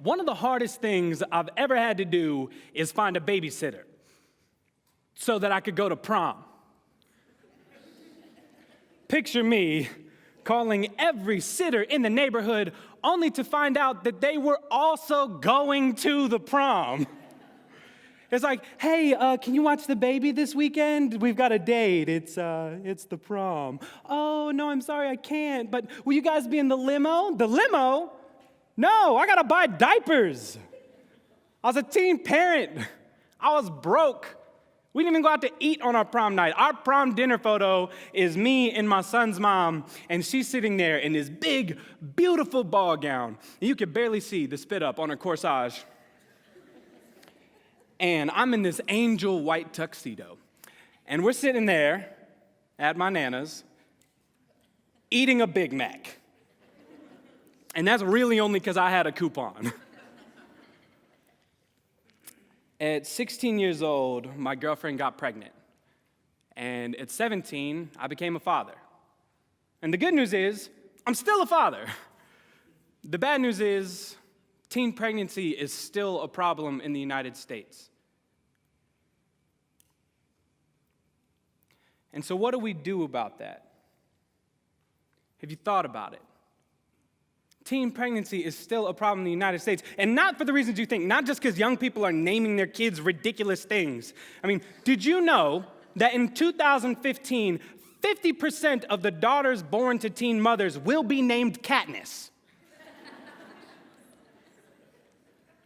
One of the hardest things I've ever had to do is find a babysitter so that I could go to prom. Picture me calling every sitter in the neighborhood only to find out that they were also going to the prom. It's like, hey, can you watch the baby this weekend? We've got a date. It's the prom. Oh, no, I'm sorry, I can't. But will you guys be in the limo? The limo? No, I gotta buy diapers. I was a teen parent. I was broke. We didn't even go out to eat on our prom night. Our prom dinner photo is me and my son's mom, and she's sitting there in this big, beautiful ball gown. And you can barely see the spit up on her corsage. And I'm in this angel white tuxedo. And we're sitting there at my Nana's eating a Big Mac. And that's really only because I had a coupon. At 16 years old, my girlfriend got pregnant. And at 17, I became a father. And the good news is, I'm still a father. The bad news is, teen pregnancy is still a problem in the United States. And so what do we do about that? Have you thought about it? Teen pregnancy is still a problem in the United States, and not for the reasons you think, not just because young people are naming their kids ridiculous things. I mean, did you know that in 2015, 50% of the daughters born to teen mothers will be named Katniss?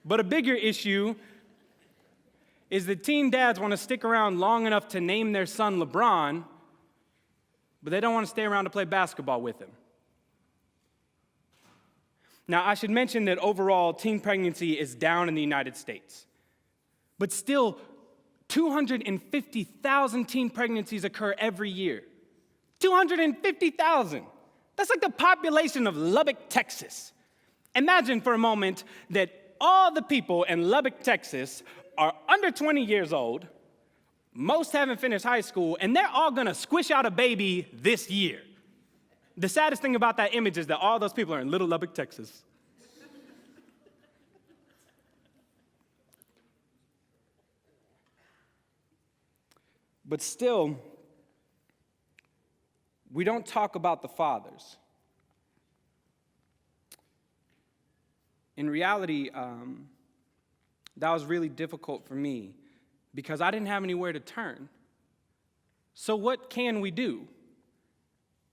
But a bigger issue is that teen dads want to stick around long enough to name their son LeBron, but they don't want to stay around to play basketball with him. Now, I should mention that overall, teen pregnancy is down in the United States. But still, 250,000 teen pregnancies occur every year. 250,000. That's like the population of Lubbock, Texas. Imagine for a moment that all the people in Lubbock, Texas are under 20 years old, most haven't finished high school, and they're all gonna squish out a baby this year. The saddest thing about that image is that all those people are in Little Lubbock, Texas. But still, we don't talk about the fathers. In reality, that was really difficult for me because I didn't have anywhere to turn. So what can we do?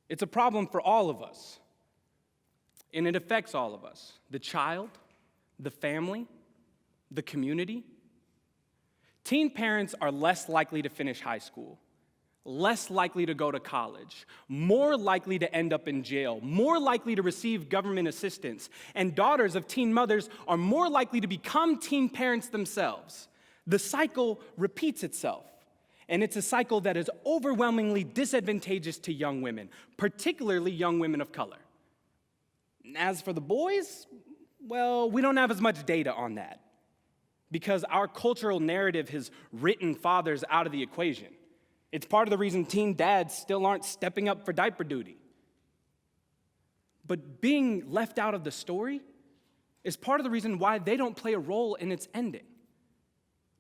It's a problem for all of us, and it affects all of us: the child, the family, the community. Teen parents are less likely to finish high school, less likely to go to college, more likely to end up in jail, more likely to receive government assistance, and daughters of teen mothers are more likely to become teen parents themselves. The cycle repeats itself. And it's a cycle that is overwhelmingly disadvantageous to young women, particularly young women of color. As for the boys, well, we don't have as much data on that because our cultural narrative has written fathers out of the equation. It's part of the reason teen dads still aren't stepping up for diaper duty. But being left out of the story is part of the reason why they don't play a role in its ending.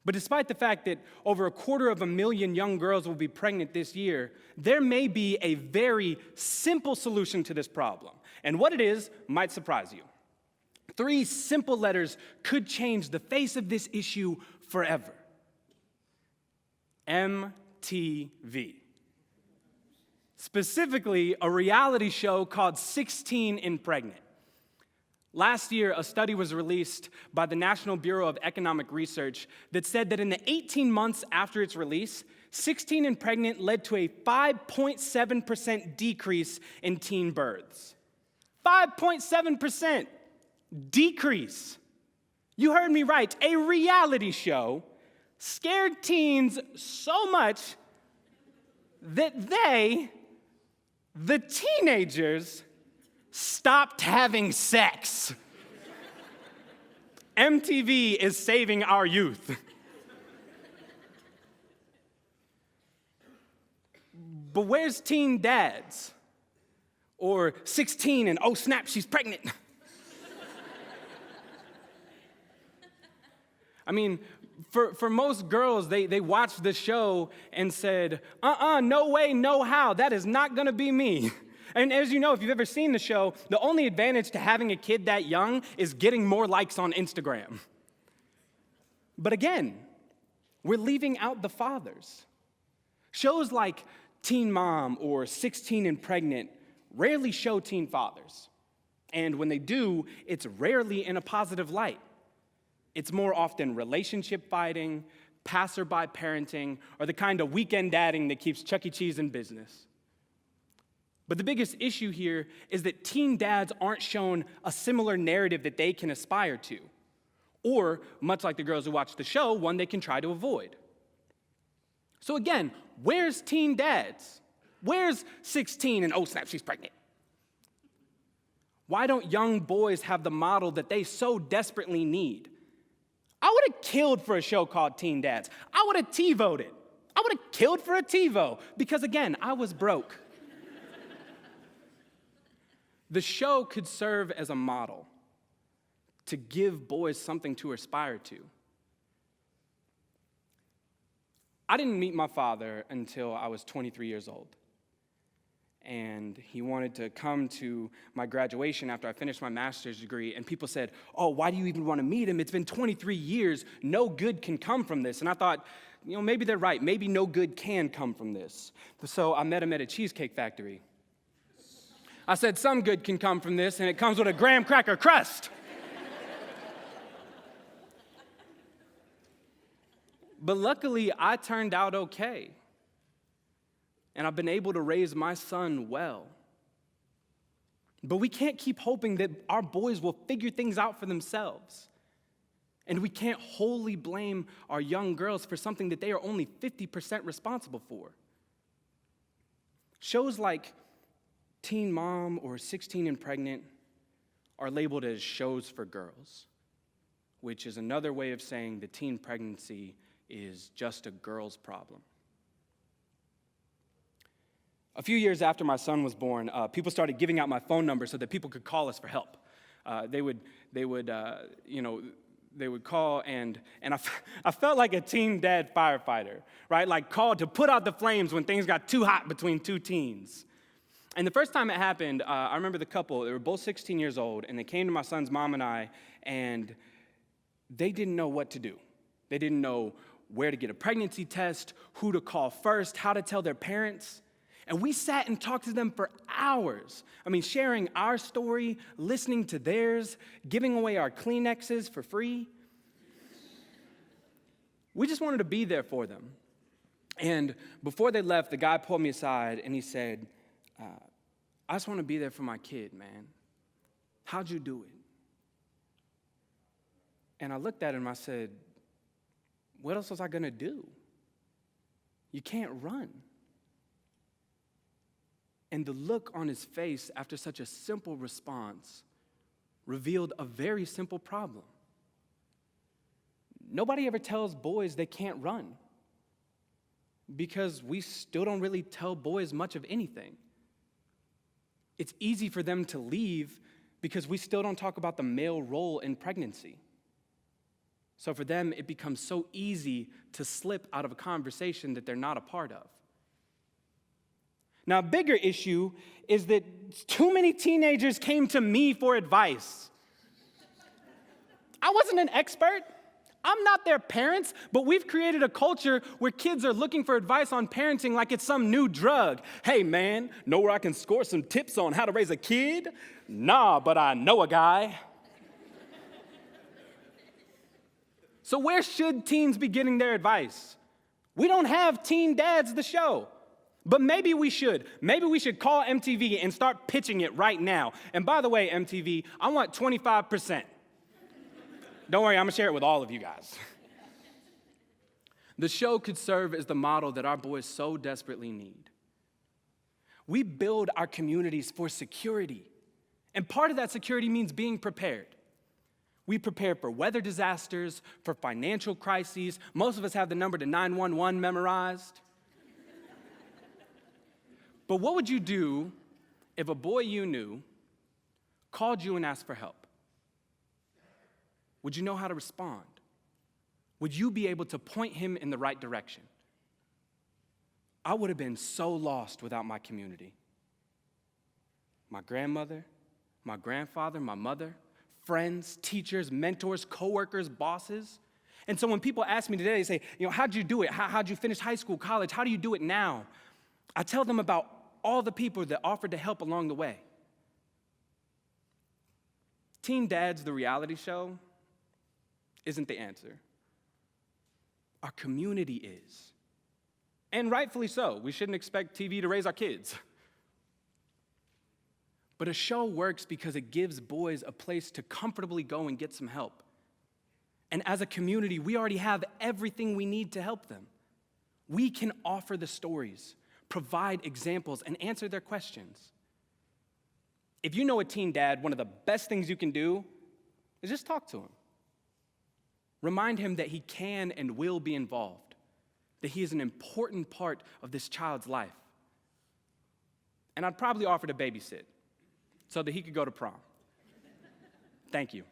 But despite the fact that over 250,000 young girls will be pregnant this year, there may be a very simple solution to this problem. And what it is might surprise you. 3 simple letters could change the face of this issue forever. MTV. Specifically, a reality show called 16 and Pregnant. Last year, a study was released by the National Bureau of Economic Research that said that in the 18 months after its release, 16 and Pregnant led to a 5.7% decrease in teen births. 5.7% decrease. You heard me right. A reality show scared teens so much that they, the teenagers, stopped having sex. MTV is saving our youth. But where's teen dads? Or 16 and oh snap, she's pregnant. I mean, for most girls, they watched the show and said, no way, no how, that is not gonna be me. And as you know, if you've ever seen the show, the only advantage to having a kid that young is getting more likes on Instagram. But again, we're leaving out the fathers. Shows like Teen Mom or 16 and Pregnant rarely show teen fathers. And when they do, it's rarely in a positive light. It's more often relationship fighting, passerby parenting, or the kind of weekend dadding that keeps Chuck E. Cheese in business. But the biggest issue here is that teen dads aren't shown a similar narrative that they can aspire to, or, much like the girls who watch the show, one they can try to avoid. So again, where's teen dads? Where's 16 and oh snap, she's pregnant? Why don't young boys have the model that they so desperately need? I would have killed for a show called Teen Dads. I would have TiVo'd it. I would have killed for a TiVo because, again, I was broke. The show could serve as a model to give boys something to aspire to. I didn't meet my father until I was 23 years old. And he wanted to come to my graduation after I finished my master's degree, and people said, oh, why do you even want to meet him? It's been 23 years, no good can come from this. And I thought, maybe they're right, maybe no good can come from this. So I met him at a cheesecake factory. I said, some good can come from this, and it comes with a graham cracker crust. But luckily, I turned out okay. And I've been able to raise my son well. But we can't keep hoping that our boys will figure things out for themselves. And we can't wholly blame our young girls for something that they are only 50% responsible for. Shows like Teen Mom or 16 and Pregnant are labeled as shows for girls, which is another way of saying that teen pregnancy is just a girl's problem. A few years after my son was born, people started giving out my phone number so that people could call us for help. They would call, and I felt like a teen dad firefighter, right? Like called to put out the flames when things got too hot between two teens. And the first time it happened, I remember the couple, they were both 16 years old, and they came to my son's mom and I, and they didn't know what to do. They didn't know where to get a pregnancy test, who to call first, how to tell their parents. And we sat and talked to them for hours. I mean, sharing our story, listening to theirs, giving away our Kleenexes for free. We just wanted to be there for them. And before they left, the guy pulled me aside and he said, I just want to be there for my kid, man. How'd you do it? And I looked at him and I said, what else was I going to do? You can't run. And the look on his face after such a simple response revealed a very simple problem. Nobody ever tells boys they can't run because we still don't really tell boys much of anything. It's easy for them to leave because we still don't talk about the male role in pregnancy. So for them, it becomes so easy to slip out of a conversation that they're not a part of. Now, a bigger issue is that too many teenagers came to me for advice. I wasn't an expert. I'm not their parents, but we've created a culture where kids are looking for advice on parenting like it's some new drug. Hey, man, know where I can score some tips on how to raise a kid? Nah, but I know a guy. So where should teens be getting their advice? We don't have Teen Dads, the show. But maybe we should. Maybe we should call MTV and start pitching it right now. And by the way, MTV, I want 25%. Don't worry, I'm going to share it with all of you guys. The show could serve as the model that our boys so desperately need. We build our communities for security. And part of that security means being prepared. We prepare for weather disasters, for financial crises. Most of us have the number to 911 memorized. But what would you do if a boy you knew called you and asked for help? Would you know how to respond? Would you be able to point him in the right direction? I would have been so lost without my community. My grandmother, my grandfather, my mother, friends, teachers, mentors, coworkers, bosses. And so when people ask me today, they say, how'd you do it? How'd you finish high school, college? How do you do it now? I tell them about all the people that offered to help along the way. Teen Dad's The Reality Show isn't the answer. Our community is. And rightfully so. We shouldn't expect TV to raise our kids. But a show works because it gives boys a place to comfortably go and get some help. And as a community, we already have everything we need to help them. We can offer the stories, provide examples, and answer their questions. If you know a teen dad, one of the best things you can do is just talk to him. Remind him that he can and will be involved, that he is an important part of this child's life. And I'd probably offer to babysit so that he could go to prom. Thank you.